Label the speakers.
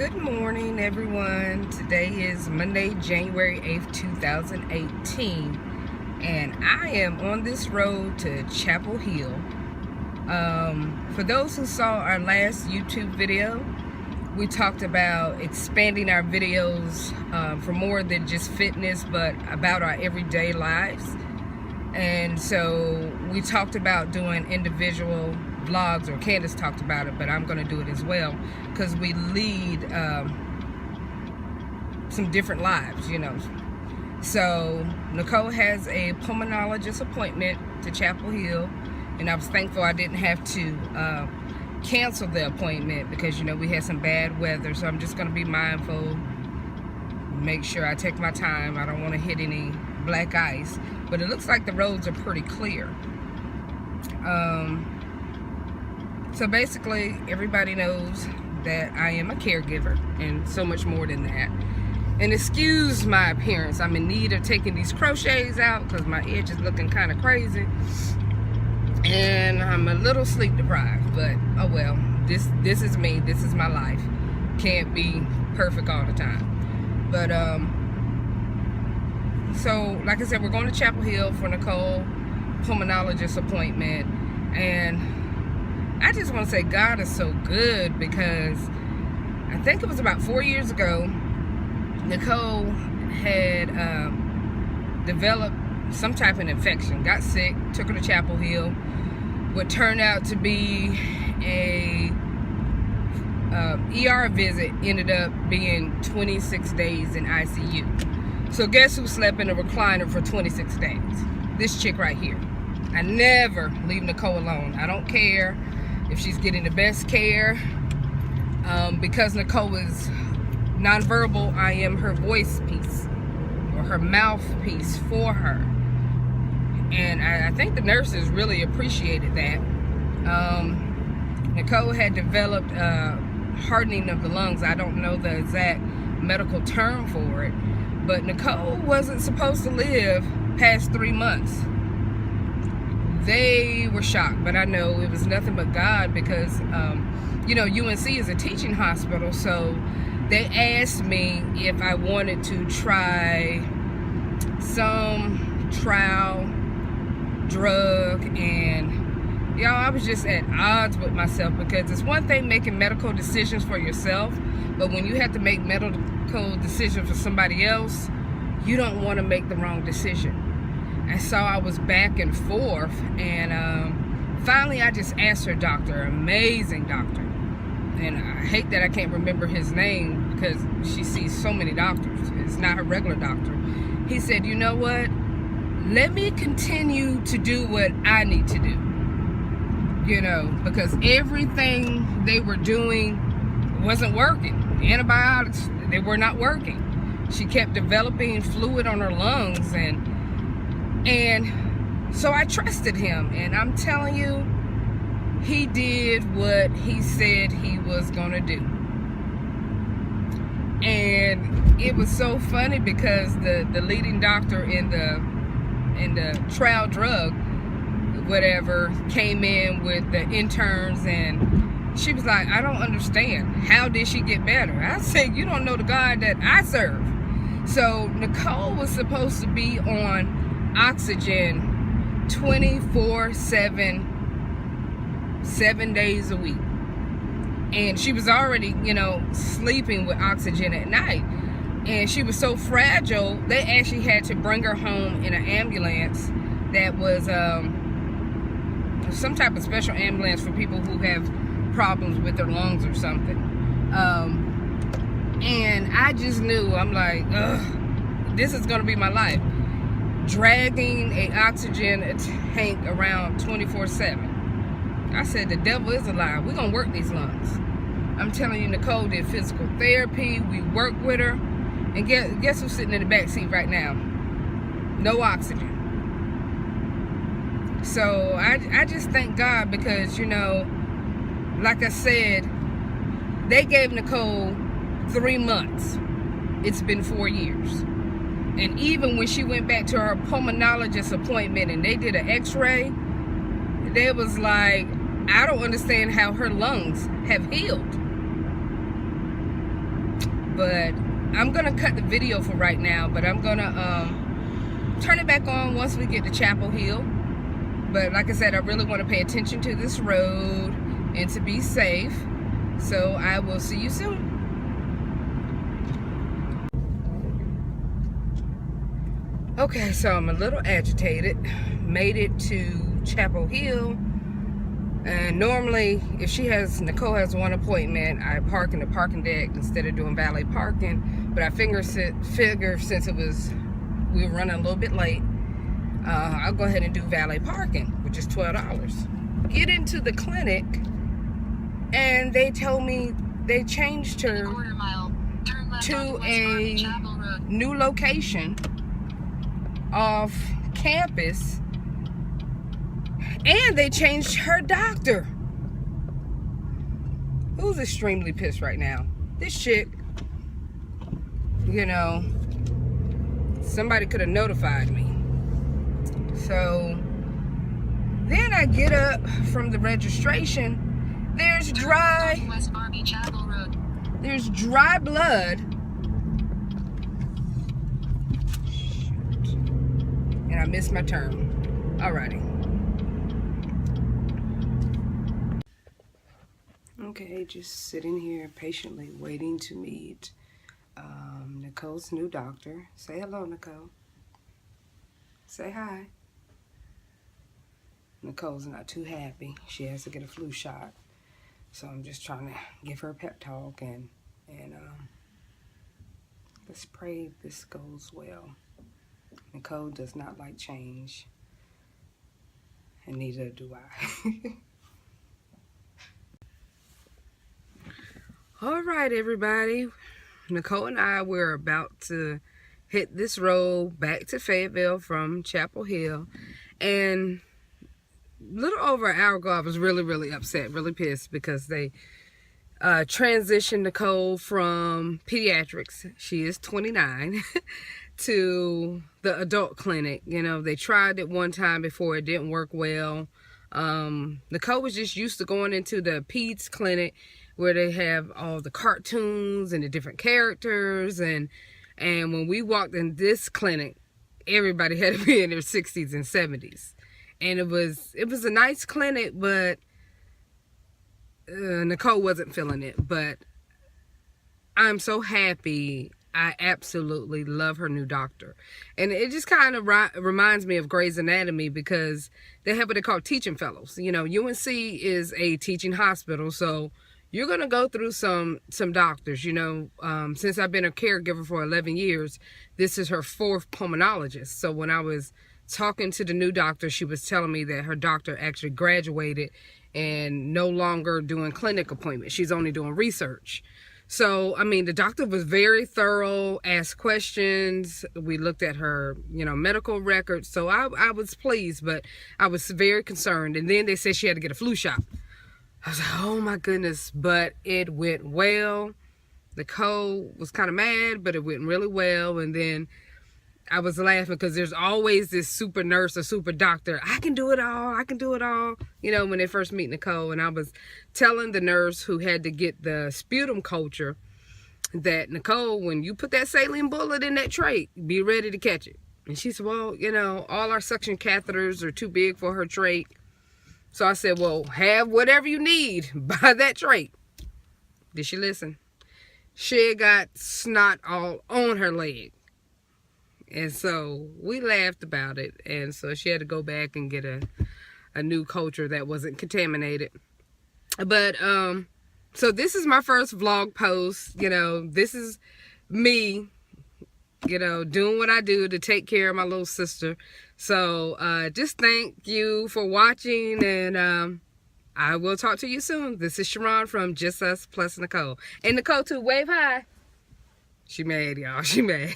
Speaker 1: Good morning, everyone. Today is Monday, January 8th, 2018, and I am on this road to Chapel Hill. For those who saw our last YouTube video, we talked about expanding our videos for more than just fitness, but about our everyday lives. And so we talked about doing individual vlogs, or Candace talked about it, but I'm going to do it as well because we lead some different lives, you know. So Nicole has a pulmonologist appointment to Chapel Hill, and I was thankful I didn't have to cancel the appointment because, you know, we had some bad weather. So I'm just going to be mindful, make sure I take my time. I don't want to hit any black ice, but it looks like the roads are pretty clear. So basically, everybody knows that I am a caregiver and so much more than that. And excuse my appearance, I'm in need of taking these crochets out because my edge is looking kind of crazy. And I'm a little sleep deprived, but oh well, this is me, this is my life. Can't be perfect all the time. But so like I said, we're going to Chapel Hill for Nicole pulmonologist appointment, and I just want to say God is so good because I think it was about 4 years ago, Nicole had developed some type of infection, got sick, took her to Chapel Hill. What turned out to be a ER visit ended up being 26 days in ICU. So guess who slept in a recliner for 26 days? This chick right here. I never leave Nicole alone. I don't care if she's getting the best care. Because Nicole is nonverbal, I am her voice piece or her mouthpiece for her. And I think the nurses really appreciated that. Nicole had developed hardening of the lungs. I don't know the exact medical term for it, but Nicole wasn't supposed to live past 3 months. They were shocked, but I know it was nothing but God because, you know, UNC is a teaching hospital, so they asked me if I wanted to try some trial drug, and y'all, I was just at odds with myself because it's one thing making medical decisions for yourself, but when you have to make medical decisions for somebody else, you don't want to make the wrong decision. And so I was back and forth, and finally I just asked her doctor, amazing doctor, and I hate that I can't remember his name because she sees so many doctors. It's not her regular doctor. He said, you know what, let me continue to do what I need to do, you know, because everything they were doing wasn't working. The antibiotics, they were not working. She kept developing fluid on her lungs, and so I trusted him, and I'm telling you, he did what he said he was gonna do. And it was so funny because the leading doctor in the trial drug, whatever, came in with the interns, and she was like, I don't understand. How did she get better? I said, you don't know the God that I serve. So Nicole was supposed to be on oxygen 24/7, 7 days a week. And she was already, you know, sleeping with oxygen at night. And she was so fragile, they actually had to bring her home in an ambulance that was some type of special ambulance for people who have problems with their lungs or something. And I just knew, I'm like, ugh, this is gonna be my life. Dragging a oxygen tank around 24/7. I said, the devil is a lie. We're gonna work these lungs. I'm telling you, Nicole did physical therapy. We worked with her. And guess who's sitting in the back seat right now? No oxygen. So I just thank God because, you know, like I said, they gave Nicole 3 months. It's been 4 years. And even when she went back to her pulmonologist appointment and they did an x-ray, they was like, I don't understand how her lungs have healed. But I'm gonna cut the video for right now, but I'm gonna turn it back on once we get to Chapel Hill. But like I said, I really want to pay attention to this road and to be safe. So I will see you soon. Okay, so I'm a little agitated. Made it to Chapel Hill. And normally, if Nicole has one appointment, I park in the parking deck instead of doing valet parking. But I figure since we were running a little bit late, I'll go ahead and do valet parking, which is $12. Get into the clinic, and they told me they changed her to a new location off campus. And they changed her doctor. Who's extremely pissed right now? This chick, you know, somebody could have notified me. So then I get up from the registration. There's dry blood. And I missed my turn. Alrighty. Okay, just sitting here patiently waiting to meet Nicole's new doctor. Say hello, Nicole. Say hi. Nicole's not too happy. She has to get a flu shot. So I'm just trying to give her a pep talk and let's pray this goes well. Nicole does not like change, and neither do I. All right, everybody. Nicole and I were about to hit this road back to Fayetteville from Chapel Hill. And a little over an hour ago, I was really upset, really pissed because they transitioned Nicole from pediatrics. She is 29 to the adult clinic. You know, they tried it one time before, it didn't work well. Nicole was just used to going into the peds clinic where they have all the cartoons and the different characters, and when we walked in this clinic, everybody had to be in their 60s and 70s, and it was a nice clinic, but Nicole wasn't feeling it. But I'm so happy. I absolutely love her new doctor. And it just kind of reminds me of Grey's Anatomy, because they have what they call teaching fellows. You know, UNC is a teaching hospital, so you're going to go through some doctors. You know, since I've been a caregiver for 11 years, this is her 4th pulmonologist. So when I was talking to the new doctor, she was telling me that her doctor actually graduated and no longer doing clinic appointments. She's only doing research. So, I mean, the doctor was very thorough, asked questions. We looked at her, you know, medical records. So I was pleased, but I was very concerned. And then they said she had to get a flu shot. I was like, oh my goodness, but it went well. Nicole was kind of mad, but it went really well. And then I was laughing because there's always this super nurse or super doctor. I can do it all. I can do it all. You know, when they first meet Nicole. And I was telling the nurse who had to get the sputum culture that, Nicole, when you put that saline bullet in that trach, be ready to catch it. And she said, well, you know, all our suction catheters are too big for her trach. So I said, well, have whatever you need by that trach. Did she listen? She got snot all on her leg. And so we laughed about it. And so she had to go back and get a new culture that wasn't contaminated. But, so this is my first vlog post. You know, this is me, you know, doing what I do to take care of my little sister. So just thank you for watching, and I will talk to you soon. This is Sharon from Just Us Plus Nicole. And Nicole too, wave hi. She mad, y'all. She mad.